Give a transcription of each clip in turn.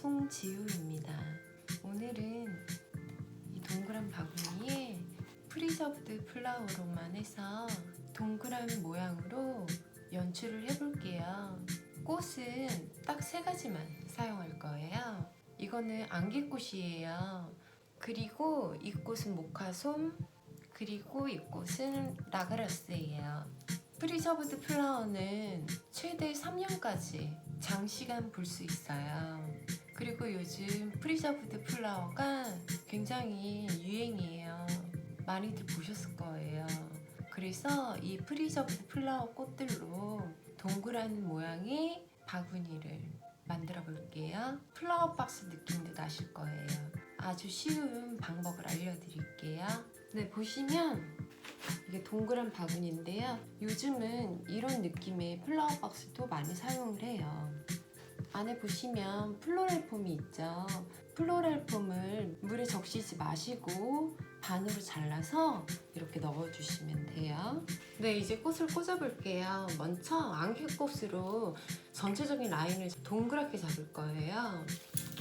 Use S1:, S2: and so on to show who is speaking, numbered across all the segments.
S1: 송지우입니다. 오늘은 이 동그란 바구니에 프리저브드 플라워로만 해서 동그란 모양으로 연출을 해볼게요. 꽃은 딱 3가지만 사용할 거예요. 이거는 안개꽃이에요. 그리고 이 꽃은 모카솜, 그리고 이 꽃은 라그라스예요. 프리저브드 플라워는 최대 3년까지 장시간 볼 수 있어요. 그리고 요즘 프리저브드 플라워가 굉장히 유행이에요. 많이들 보셨을 거예요. 그래서 이 프리저브드 플라워 꽃들로 동그란 모양의 바구니를 만들어 볼게요. 플라워 박스 느낌도 나실 거예요. 아주 쉬운 방법을 알려드릴게요. 네, 보시면 이게 동그란 바구니인데요. 요즘은 이런 느낌의 플라워 박스도 많이 사용을 해요. 안에 보시면 플로럴 폼이 있죠. 플로럴 폼을 물에 적시지 마시고 반으로 잘라서 이렇게 넣어주시면 돼요. 네, 이제 꽃을 꽂아볼게요. 먼저 안개꽃으로 전체적인 라인을 동그랗게 잡을 거예요.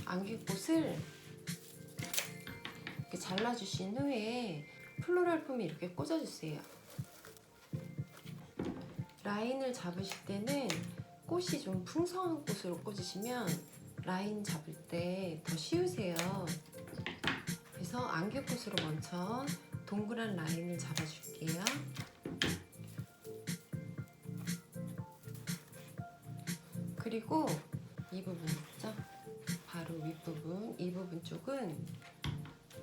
S1: 안개꽃을 이렇게 잘라주신 후에 플로럴 폼이 이렇게 꽂아주세요. 라인을 잡으실 때는 꽃이 좀 풍성한 꽃으로 꽂으시면 라인 잡을 때 더 쉬우세요. 그래서 안개꽃으로 먼저 동그란 라인을 잡아줄게요. 그리고 이 부분 있죠? 바로 윗부분, 이 부분 쪽은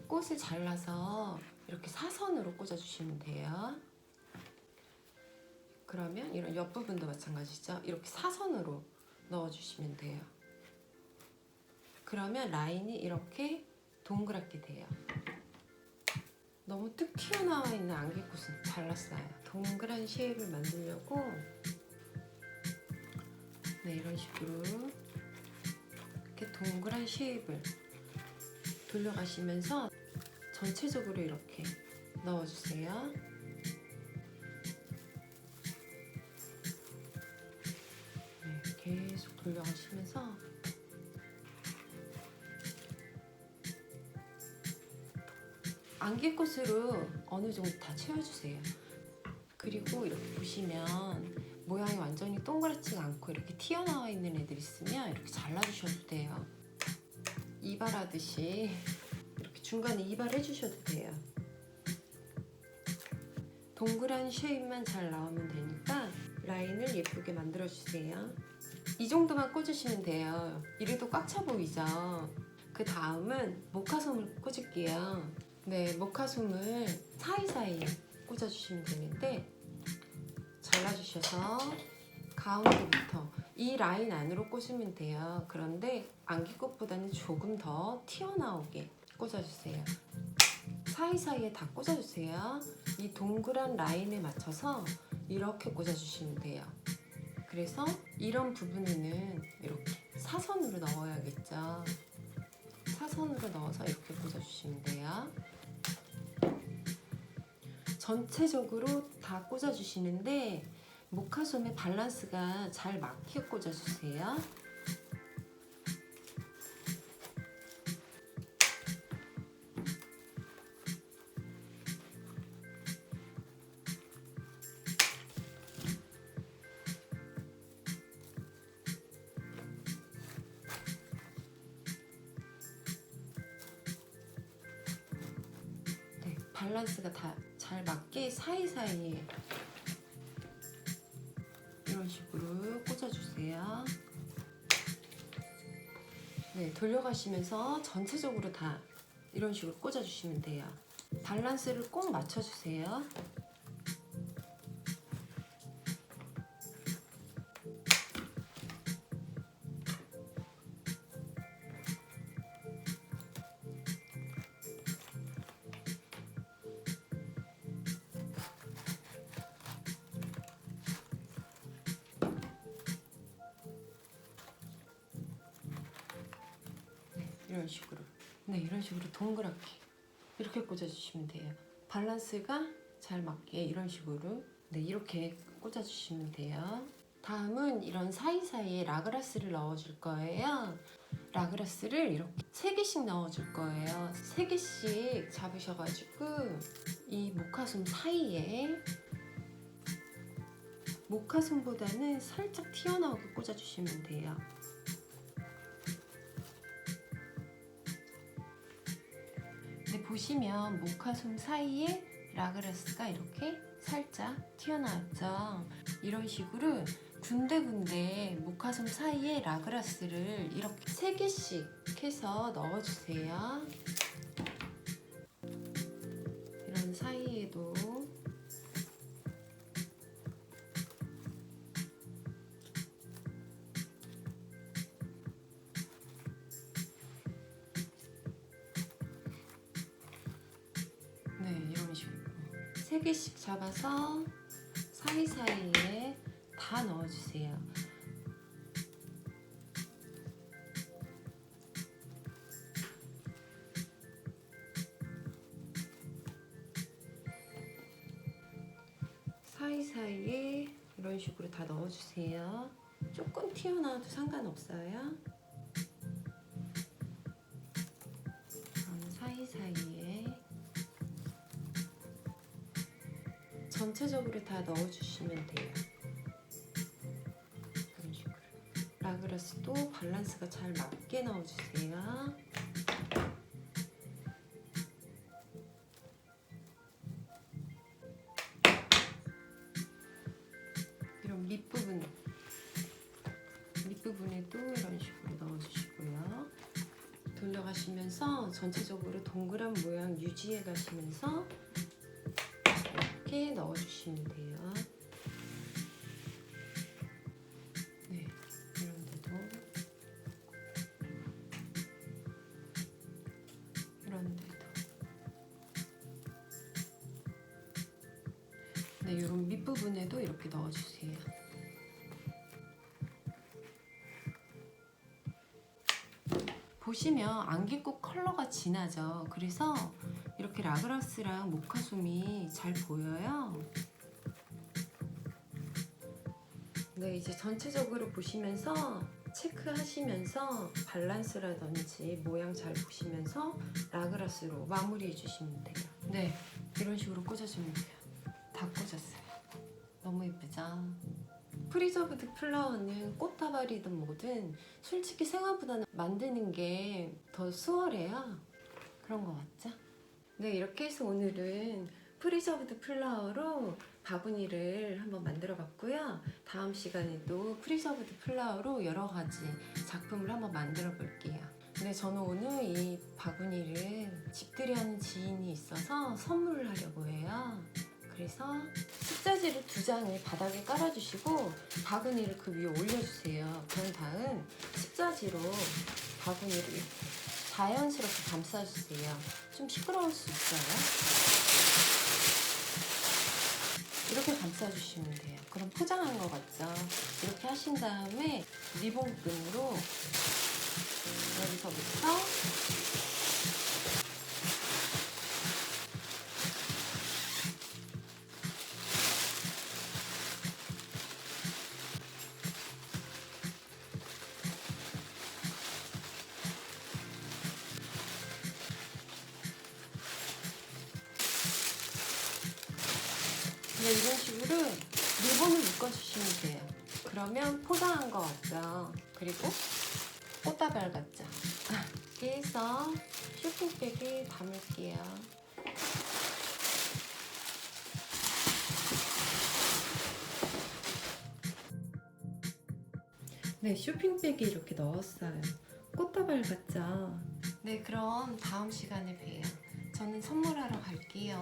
S1: 꽃을 잘라서 이렇게 사선으로 꽂아주시면 돼요. 그러면 이런 옆부분도 마찬가지죠. 이렇게 사선으로 넣어주시면 돼요. 그러면 라인이 이렇게 동그랗게 돼요. 너무 뚝 튀어나와 있는 안개꽃은 잘랐어요. 동그란 쉐입을 만들려고 네, 이런 식으로 이렇게 동그란 쉐입을 돌려가시면서 전체적으로 이렇게 넣어주세요. 네, 계속 돌려가시면서 안개꽃으로 어느 정도 다 채워주세요. 그리고 이렇게 보시면 모양이 완전히 동그랗지가 않고 이렇게 튀어나와 있는 애들 있으면 이렇게 잘라주셔도 돼요. 이발하듯이 이렇게 중간에 이발해 주셔도 돼요. 동그란 쉐입만 잘 나오면 되니까 라인을 예쁘게 만들어 주세요. 이 정도만 꽂으시면 돼요. 이래도 꽉 차 보이죠? 그 다음은 모카솜을 꽂을게요. 네, 모카솜을 사이사이에 꽂아주시면 되는데 잘라주셔서 가운데부터 이 라인 안으로 꽂으면 돼요. 그런데 안개꽃보다는 조금 더 튀어나오게 꽂아주세요. 사이사이에 다 꽂아주세요. 이 동그란 라인에 맞춰서 이렇게 꽂아주시면 돼요. 그래서 이런 부분에는 이렇게 사선으로 넣어야겠죠. 사선으로 넣어서 이렇게 꽂아주시면 돼요. 전체적으로 다 꽂아주시는데 모카솜의 밸런스가 잘 맞게 꽂아주세요. 네, 밸런스가 다 잘 맞게 사이사이에 이런 식으로 꽂아주세요. 네, 돌려가시면서 전체적으로 다 이런 식으로 꽂아주시면 돼요. 밸런스를 꼭 맞춰주세요. 이런 식으로, 네, 이런 식으로 동그랗게 이렇게 꽂아주시면 돼요. 밸런스가 잘 맞게 이런 식으로, 네, 이렇게 꽂아주시면 돼요. 다음은 이런 사이사이에 라그라스를 넣어줄 거예요. 라그라스를 이렇게 3개씩 넣어줄 거예요. 3개씩 잡으셔가지고 이 모카솜 사이에, 모카솜보다는 살짝 튀어나오게 꽂아주시면 돼요. 근데 보시면 모카솜 사이에 라그라스가 이렇게 살짝 튀어나왔죠. 이런 식으로 군데군데 모카솜 사이에 라그라스를 이렇게 3개씩 해서 넣어주세요. 이런 사이에도. 네, 이런 식으로 3개씩 잡아서 사이사이에 다 넣어주세요. 사이사이에 이런 식으로 다 넣어주세요. 조금 튀어나와도 상관없어요. 그럼 사이사이에 전체적으로 다 넣어주시면 돼요. 이런 식으로. 라그라스도 밸런스가 잘 맞게 넣어주세요. 이런 밑부분에도 이런 식으로 넣어주시고요. 돌려가시면서 전체적으로 동그란 모양 유지해 가시면서 이렇게 넣어주시면 돼요. 네, 이런 데도, 이런 데도. 네, 이런 밑부분에도 이렇게 넣어주세요. 보시면 안개꽃 컬러가 진하죠. 그래서 이렇게 라그라스랑 모카솜이 잘 보여요. 네, 이제 전체적으로 보시면서 체크하시면서 밸런스라든지 모양 잘 보시면서 라그라스로 마무리해 주시면 돼요. 네, 이런 식으로 꽂아주면 돼요. 다 꽂았어요. 너무 예쁘죠? 프리저브드 플라워는 꽃다발이든 뭐든 솔직히 생각보다는 만드는 게 더 수월해요. 그런 거 맞죠? 네, 이렇게 해서 오늘은 프리저브드 플라워로 바구니를 한번 만들어 봤고요. 다음 시간에도 프리저브드 플라워로 여러 가지 작품을 한번 만들어 볼게요. 근데 저는 오늘 이 바구니를 집들이 하는 지인이 있어서 선물을 하려고 해요. 그래서 십자지를 2장을 바닥에 깔아주시고 바구니를 그 위에 올려주세요. 그런 다음 십자지로 바구니를 자연스럽게 감싸주세요. 좀 시끄러울 수 있어요. 이렇게 감싸주시면 돼요. 그럼 포장한 것 같죠? 이렇게 하신 다음에 리본끈으로 여기서부터 그냥 이런 식으로 리본을 묶어주시면 돼요. 그러면 포장한 것 같죠? 그리고 꽃다발 같죠? 이렇게 해서 쇼핑백에 담을게요. 네, 쇼핑백에 이렇게 넣었어요. 꽃다발 같죠? 네, 그럼 다음 시간에 봬요. 저는 선물하러 갈게요.